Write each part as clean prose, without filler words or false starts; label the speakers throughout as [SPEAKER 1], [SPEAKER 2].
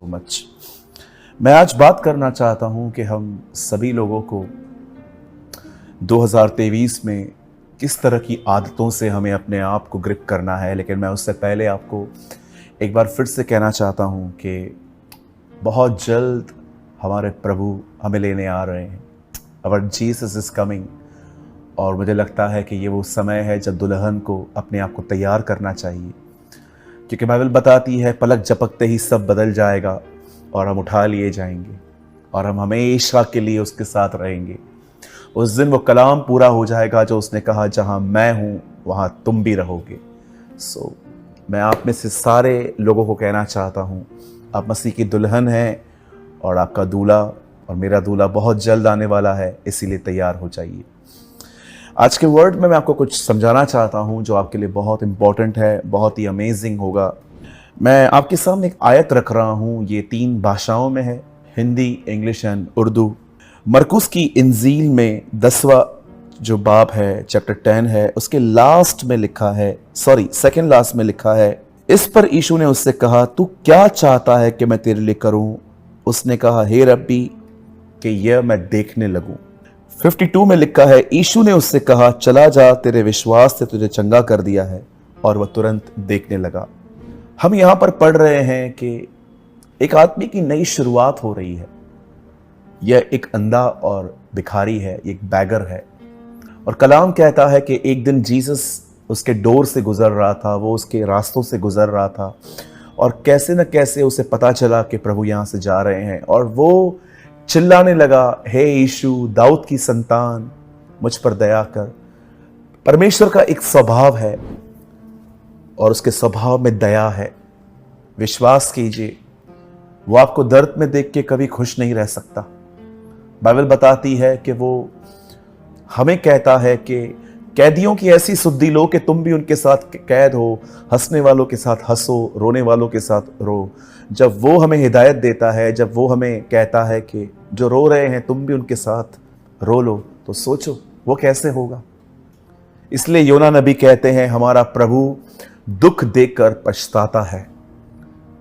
[SPEAKER 1] Much मैं आज बात करना चाहता हूं कि हम सभी लोगों को 2023 में किस तरह की आदतों से हमें अपने आप को ग्रिप करना है। लेकिन मैं उससे पहले आपको एक बार फिर से कहना चाहता हूं कि बहुत जल्द हमारे प्रभु हमें लेने आ रहे हैं। अवर जीसस इज कमिंग। और मुझे लगता है कि ये वो समय है जब दुल्हन को अपने आप को तैयार करना चाहिए, क्योंकि बाइबल बताती है पलक झपकते ही सब बदल जाएगा और हम उठा लिए जाएंगे और हम हमेशा के लिए उसके साथ रहेंगे। उस दिन वो कलाम पूरा हो जाएगा जो उसने कहा, जहां मैं हूं वहां तुम भी रहोगे। मैं आप में से सारे लोगों को कहना चाहता हूं, आप मसीह की दुल्हन हैं और आपका दूल्हा और मेरा दूल्हा बहुत जल्द आने वाला है, इसीलिए तैयार हो जाइए। आज के वर्ड में मैं आपको कुछ समझाना चाहता हूं जो आपके लिए बहुत इंपॉर्टेंट है, बहुत ही अमेजिंग होगा। मैं आपके सामने एक आयत रख रहा हूं, ये 3 भाषाओं में है, हिंदी, इंग्लिश एंड उर्दू। मरकुस की इंजील में 10वां जो बाब है, चैप्टर 10 है, उसके लास्ट में लिखा है, सेकंड लास्ट में लिखा है, इस पर यीशु ने उससे कहा, तू क्या चाहता है कि मैं तेरे लिए करूं? उसने कहा, हे रब्बी, कि यह मैं देखने लगूं। 52 में लिखा है, यीशु ने उससे कहा, चला जा, तेरे विश्वास से तुझे चंगा कर दिया है। और वह तुरंत देखने लगा। हम यहां पर पढ़ रहे हैं कि एक आदमी की नई शुरुआत हो रही है। यह एक अंधा और भिखारी है, एक बैगर है। और कलाम कहता है कि एक दिन जीसस उसके डोर से गुजर रहा था, वो उसके रास्तों से गुजर रहा था, और कैसे न कैसे उसे पता चला कि प्रभु यहां से जा रहे हैं। और वो चिल्लाने लगा, हे यीशु, दाऊद की संतान, मुझ पर दया कर। परमेश्वर का एक स्वभाव है और उसके स्वभाव में दया है। विश्वास कीजिए, वो आपको दर्द में देख के कभी खुश नहीं रह सकता। बाइबल बताती है कि वो हमें कहता है कि कैदियों की ऐसी सुधि लो कि तुम भी उनके साथ कैद हो, हंसने वालों के साथ हंसो, रोने वालों के साथ रो। जब वो हमें हिदायत देता है, जब वो हमें कहता है कि जो रो रहे हैं तुम भी उनके साथ रो लो, तो सोचो वो कैसे होगा। इसलिए योना नबी कहते हैं, हमारा प्रभु दुख देखकर पछताता है।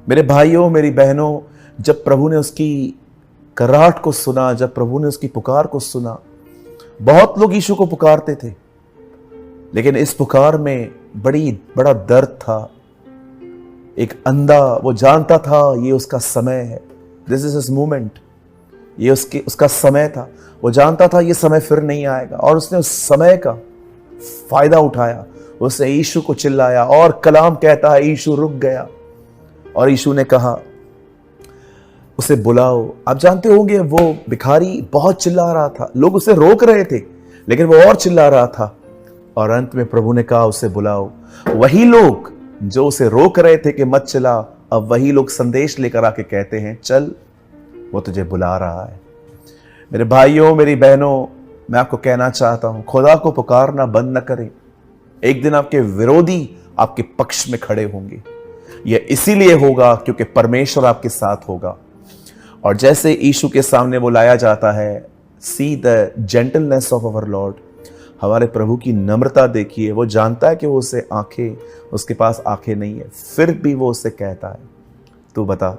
[SPEAKER 1] मेरे भाइयों, मेरी बहनों, जब प्रभु ने उसकी कराहट को सुना, जब प्रभु ने उसकी पुकार को सुना, बहुत लोग यीशु को पुकारते थे, लेकिन इस पुकार में बड़ा दर्द था। एक अंधा, वो जानता था ये उसका समय है, दिस इज हिज मोमेंट, ये उसका समय था। वो जानता था ये समय फिर नहीं आएगा, और उसने उस समय का फायदा उठाया। उसने यीशु को चिल्लाया, और कलाम कहता है यीशु रुक गया और यीशु ने कहा, उसे बुलाओ। आप जानते होंगे वो भिखारी बहुत चिल्ला रहा था, लोग उसे रोक रहे थे, लेकिन वो और चिल्ला रहा था। और अंत में प्रभु ने कहा, उसे बुलाओ। वही लोग जो उसे रोक रहे थे कि मत चिल्ला, अब वही लोग संदेश लेकर आके कहते हैं, चल, वो तुझे बुला रहा है। मेरे भाइयों, मेरी बहनों, मैं आपको कहना चाहता हूं, खुदा को पुकारना बंद न करें। एक दिन आपके विरोधी आपके पक्ष में खड़े होंगे। यह इसीलिए होगा क्योंकि परमेश्वर आपके साथ होगा। और जैसे यीशु के सामने वो लाया जाता है, see the gentleness of our Lord, हमारे प्रभु की नम्रता देखिए। वो जानता है कि वो उसके पास आंखें नहीं है, फिर भी वो उससे कहता है, तू बता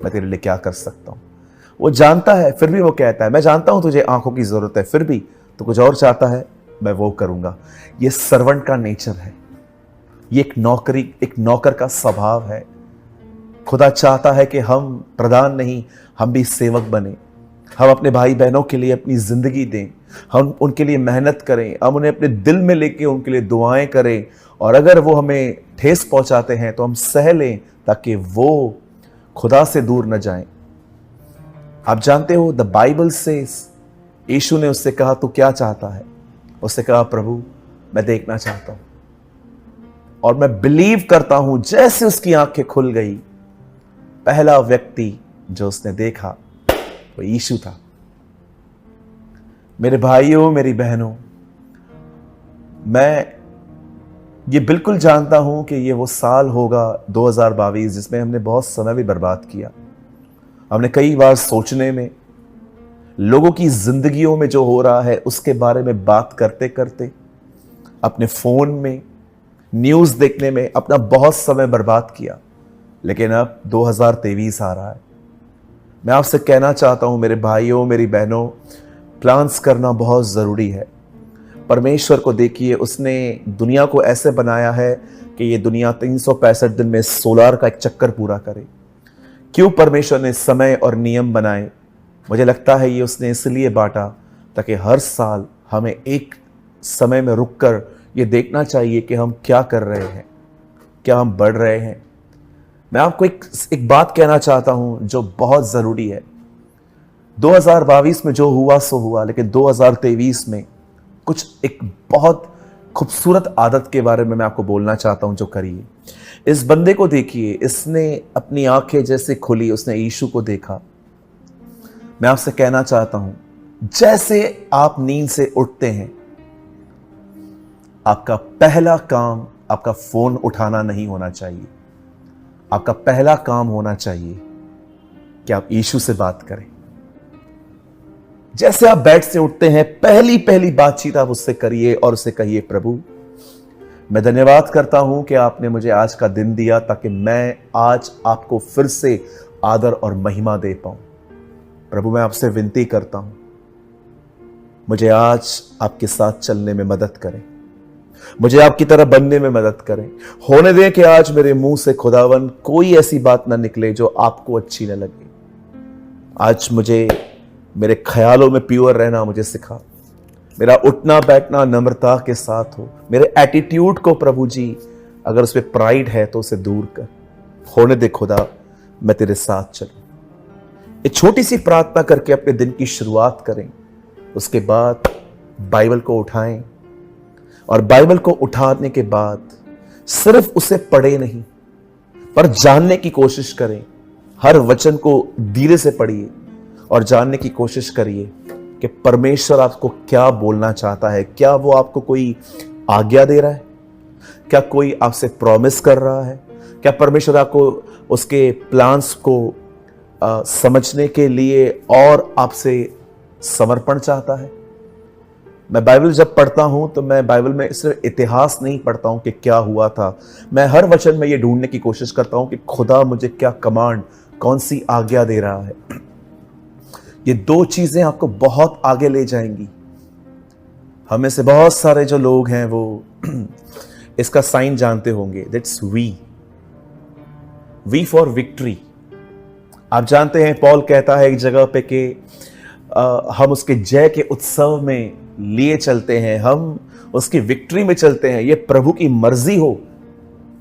[SPEAKER 1] मैं तेरे लिए क्या कर सकता हूं। वो जानता है, फिर भी वो कहता है, मैं जानता हूं तुझे आंखों की जरूरत है, फिर भी तो कुछ और चाहता है, मैं वो करूंगा। ये सर्वेंट का नेचर है, ये एक नौकर का स्वभाव है। खुदा चाहता है कि हम प्रधान नहीं, हम भी सेवक बने। हम अपने भाई बहनों के लिए अपनी जिंदगी दें, हम उनके लिए मेहनत करें, हम उन्हें अपने दिल में लेके उनके लिए दुआएं करें। और अगर वो हमें ठेस पहुंचाते हैं तो हम सह लें, ताकि वो खुदा से दूर न जाएं। आप जानते हो, द बाइबल सेज, यीशु ने उससे कहा, तू क्या चाहता है? उससे कहा, प्रभु मैं देखना चाहता हूं। और मैं बिलीव करता हूं, जैसे उसकी आंखें खुल गई, पहला व्यक्ति जो उसने देखा वो यीशु था। मेरे भाइयों, मेरी बहनों, मैं ये बिल्कुल जानता हूं कि ये वो साल होगा 2022 जिसमें हमने बहुत समय भी बर्बाद किया। हमने कई बार सोचने में, लोगों की जिंदगियों में जो हो रहा है उसके बारे में बात करते करते, अपने फोन में न्यूज देखने में अपना बहुत समय बर्बाद किया। लेकिन अब 2023 आ रहा है। मैं आपसे कहना चाहता हूं मेरे भाइयों, मेरी बहनों, प्लान्स करना बहुत ज़रूरी है। परमेश्वर को देखिए, उसने दुनिया को ऐसे बनाया है कि ये दुनिया 365 दिन में सोलार का एक चक्कर पूरा करे। क्यों परमेश्वर ने समय और नियम बनाए? मुझे लगता है ये उसने इसलिए बांटा ताकि हर साल हमें एक समय में रुककर ये देखना चाहिए कि हम क्या कर रहे हैं, क्या हम बढ़ रहे हैं। मैं आपको एक बात कहना चाहता हूं जो बहुत ज़रूरी है। 2022 में जो हुआ सो हुआ, लेकिन 2023 में कुछ एक बहुत खूबसूरत आदत के बारे में मैं आपको बोलना चाहता हूं जो करिए। इस बंदे को देखिए, इसने अपनी आंखें जैसे खुली, उसने यीशु को देखा। मैं आपसे कहना चाहता हूं, जैसे आप नींद से उठते हैं, आपका पहला काम आपका फोन उठाना नहीं होना चाहिए। आपका पहला काम होना चाहिए कि आप यीशु से बात करें। जैसे आप बेड से उठते हैं, पहली पहली बातचीत आप उससे करिए और उसे कहिए, प्रभु मैं धन्यवाद करता हूं कि आपने मुझे आज का दिन दिया ताकि मैं आज आपको फिर से आदर और महिमा दे पाऊं। प्रभु मैं आपसे विनती करता हूं, मुझे आज आपके साथ चलने में मदद करें, मुझे आपकी तरह बनने में मदद करें। होने दें कि आज मेरे मुंह से खुदावन कोई ऐसी बात ना निकले जो आपको अच्छी ना लगे। आज मुझे मेरे ख्यालों में प्योर रहना मुझे सिखा। मेरा उठना बैठना नम्रता के साथ हो। मेरे एटीट्यूड को प्रभु जी, अगर उसमें प्राइड है तो उसे दूर कर। होने दे खुदा, मैं तेरे साथ चलूं। एक छोटी सी प्रार्थना करके अपने दिन की शुरुआत करें। उसके बाद बाइबल को उठाएं और बाइबल को उठाने के बाद सिर्फ उसे पढ़े नहीं पर जानने की कोशिश करें। हर वचन को धीरे से पढ़िए और जानने की कोशिश करिए कि परमेश्वर आपको क्या बोलना चाहता है। क्या वो आपको कोई आज्ञा दे रहा है? क्या कोई आपसे प्रॉमिस कर रहा है? क्या परमेश्वर आपको उसके प्लान्स को समझने के लिए और आपसे समर्पण चाहता है? मैं बाइबल जब पढ़ता हूं तो मैं बाइबल में सिर्फ इतिहास नहीं पढ़ता हूं कि क्या हुआ था। मैं हर वचन में ये ढूंढने की कोशिश करता हूं कि खुदा मुझे क्या कमांड, कौन सी आज्ञा दे रहा है। ये दो चीजें आपको बहुत आगे ले जाएंगी। हमें से बहुत सारे जो लोग हैं वो इसका साइन जानते होंगे। That's V for victory. आप जानते हैं पौल कहता है एक जगह पे कि हम उसके जय के उत्सव में लिए चलते हैं, हम उसकी विक्ट्री में चलते हैं। ये प्रभु की मर्जी हो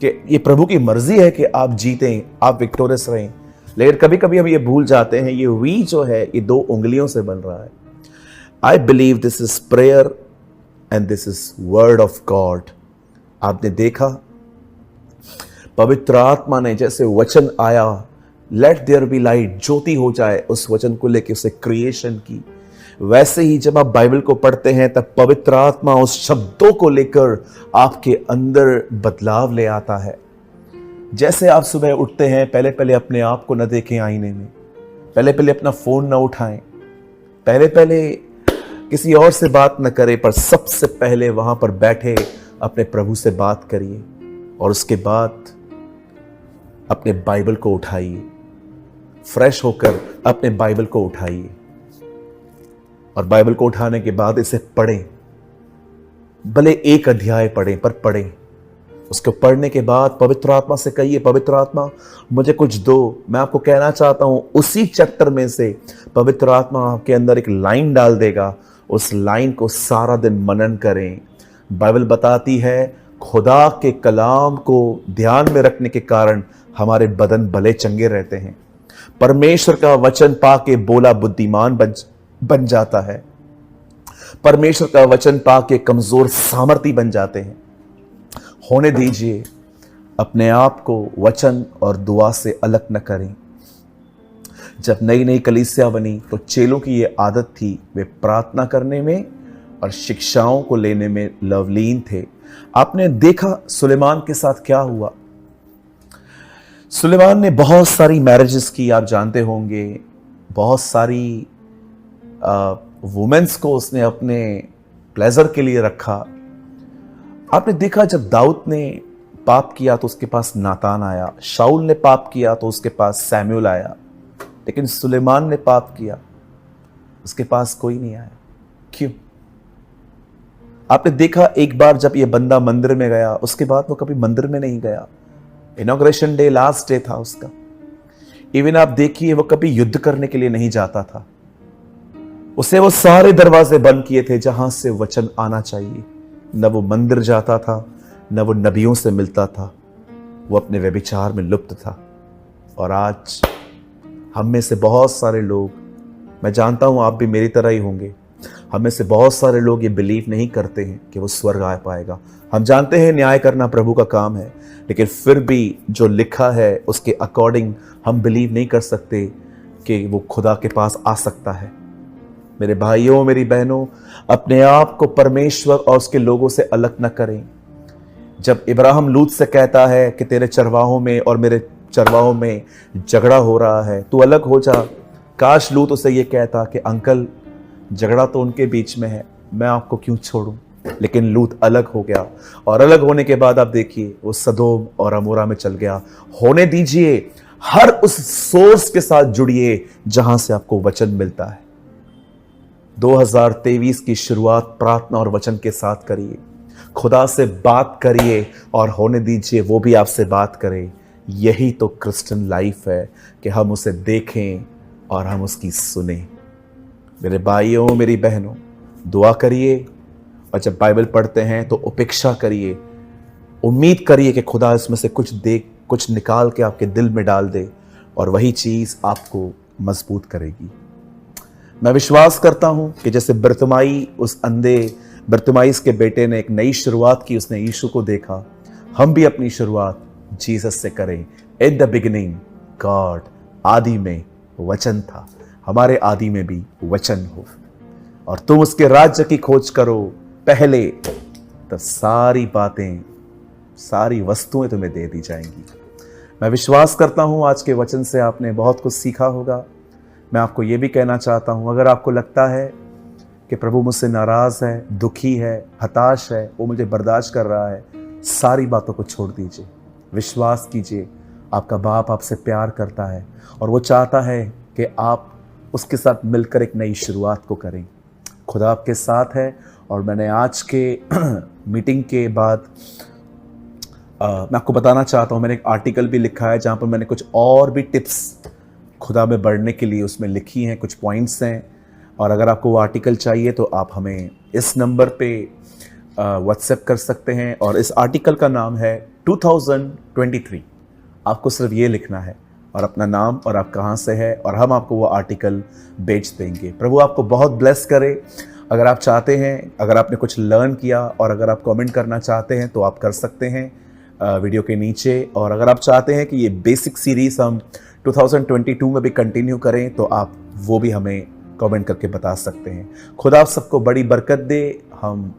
[SPEAKER 1] कि ये प्रभु की मर्जी है कि आप जीतें, आप विक्टोरियस रहें। लेकिन कभी कभी हम ये भूल जाते हैं, ये वी जो है ये दो उंगलियों से बन रहा है। I believe this is prayer and this is word of God. आपने देखा पवित्र आत्मा ने जैसे वचन आया, लेट देयर बी लाइट, ज्योति हो जाए, उस वचन को लेकर उसे क्रिएशन की। वैसे ही जब आप बाइबल को पढ़ते हैं तब पवित्र आत्मा उस शब्दों को लेकर आपके अंदर बदलाव ले आता है। जैसे आप सुबह उठते हैं, पहले पहले अपने आप को न देखें आईने में, पहले पहले अपना फोन न उठाएं, पहले पहले किसी और से बात न करें, पर सबसे पहले वहां पर बैठे अपने प्रभु से बात करिए और उसके बाद अपने बाइबल को उठाइए। फ्रेश होकर अपने बाइबल को उठाइए और बाइबल को उठाने के बाद इसे पढ़ें। भले एक अध्याय पढ़ें पर पढ़ें। उसको पढ़ने के बाद पवित्र आत्मा से कहिए, पवित्र आत्मा मुझे कुछ दो। मैं आपको कहना चाहता हूं उसी चैप्टर में से पवित्र आत्मा आपके अंदर एक लाइन डाल देगा। उस लाइन को सारा दिन मनन करें। बाइबल बताती है खुदा के कलाम को ध्यान में रखने के कारण हमारे बदन भले चंगे रहते हैं। परमेश्वर का वचन पाके बोला बुद्धिमान बन जाता है। परमेश्वर का वचन पाके कमजोर सामर्थी बन जाते हैं। होने दीजिए, अपने आप को वचन और दुआ से अलग न करें। जब नई नई कलीसिया बनी तो चेलों की ये आदत थी, वे प्रार्थना करने में और शिक्षाओं को लेने में लवलीन थे। आपने देखा सुलेमान के साथ क्या हुआ। सुलेमान ने बहुत सारी मैरिजेस की, आप जानते होंगे। बहुत सारी वुमेन्स को उसने अपने प्लेजर के लिए रखा। आपने देखा जब दाऊद ने पाप किया तो उसके पास नातान आया, शाऊल ने पाप किया तो उसके पास सैमुअल आया, लेकिन सुलेमान ने पाप किया, उसके पास कोई नहीं आया। क्यों? आपने देखा एक बार जब ये बंदा मंदिर में गया, उसके बाद वो कभी मंदिर में नहीं गया। इनॉग्रेशन डे लास्ट डे था उसका। इवन आप देखिए वो कभी युद्ध करने के लिए नहीं जाता था। उसे वो सारे दरवाजे बंद किए थे जहां से वचन आना चाहिए। न वो मंदिर जाता था, न वो नबियों से मिलता था, वो अपने व्यभिचार में लुप्त था। और आज हम में से बहुत सारे लोग, मैं जानता हूं आप भी मेरी तरह ही होंगे, हम में से बहुत सारे लोग ये बिलीव नहीं करते हैं कि वो स्वर्ग आ पाएगा। हम जानते हैं न्याय करना प्रभु का काम है, लेकिन फिर भी जो लिखा है उसके अकॉर्डिंग हम बिलीव नहीं कर सकते कि वो खुदा के पास आ सकता है। मेरे भाइयों, मेरी बहनों, अपने आप को परमेश्वर और उसके लोगों से अलग न करें। जब इब्राहिम लूत से कहता है कि तेरे चरवाहों में और मेरे चरवाहों में झगड़ा हो रहा है, तू अलग हो जा, काश लूत उसे ये कहता कि अंकल झगड़ा तो उनके बीच में है, मैं आपको क्यों छोड़ूं। लेकिन लूत अलग हो गया, और अलग होने के बाद आप देखिए वो सदोम और अमोरा में चल गया। होने दीजिए, हर उस सोर्स के साथ जुड़िए जहां से आपको वचन मिलता है। 2023 की शुरुआत प्रार्थना और वचन के साथ करिए, खुदा से बात करिए और होने दीजिए वो भी आपसे बात करे। यही तो क्रिश्चियन लाइफ है कि हम उसे देखें और हम उसकी सुने। मेरे भाइयों, मेरी बहनों, दुआ करिए, और जब बाइबल पढ़ते हैं तो उपेक्षा करिए, उम्मीद करिए कि खुदा इसमें से कुछ निकाल के आपके दिल में डाल दे, और वही चीज़ आपको मजबूत करेगी। मैं विश्वास करता हूं कि जैसे बरतिमाई, उस अंधे बरतिमाइस के बेटे ने एक नई शुरुआत की, उसने यीशु को देखा, हम भी अपनी शुरुआत जीसस से करें। इन द बिगिनिंग गॉड, आदि में वचन था, हमारे आदि में भी वचन हो, और तुम उसके राज्य की खोज करो पहले, तो सारी बातें, सारी वस्तुएं तुम्हें दे दी जाएंगी। मैं विश्वास करता हूं आज के वचन से आपने बहुत कुछ सीखा होगा। मैं आपको यह भी कहना चाहता हूं, अगर आपको लगता है कि प्रभु मुझसे नाराज है, दुखी है, हताश है, वो मुझे बर्दाश्त कर रहा है, सारी बातों को छोड़ दीजिए। विश्वास कीजिए, आपका बाप आपसे प्यार करता है और वो चाहता है कि आप उसके साथ मिलकर एक नई शुरुआत को करें। खुदा आपके साथ है। और मैंने आज के मीटिंग के बाद मैं आपको बताना चाहता हूँ, मैंने एक आर्टिकल भी लिखा है जहाँ पर मैंने कुछ और भी टिप्स खुदा में बढ़ने के लिए उसमें लिखी हैं, कुछ पॉइंट्स हैं। और अगर आपको वो आर्टिकल चाहिए तो आप हमें इस नंबर पे व्हाट्सएप कर सकते हैं, और इस आर्टिकल का नाम है 2023। आपको सिर्फ ये लिखना है और अपना नाम और आप कहाँ से है, और हम आपको वो आर्टिकल बेच देंगे। प्रभु आपको बहुत ब्लेस करे। अगर आप चाहते हैं, अगर आपने कुछ लर्न किया और अगर आप कमेंट करना चाहते हैं तो आप कर सकते हैं वीडियो के नीचे। और अगर आप चाहते हैं कि ये बेसिक सीरीज़ हम 2022 में भी कंटिन्यू करें तो आप वो भी हमें कमेंट करके बता सकते हैं। खुदा आप सबको बड़ी बरकत दे। हम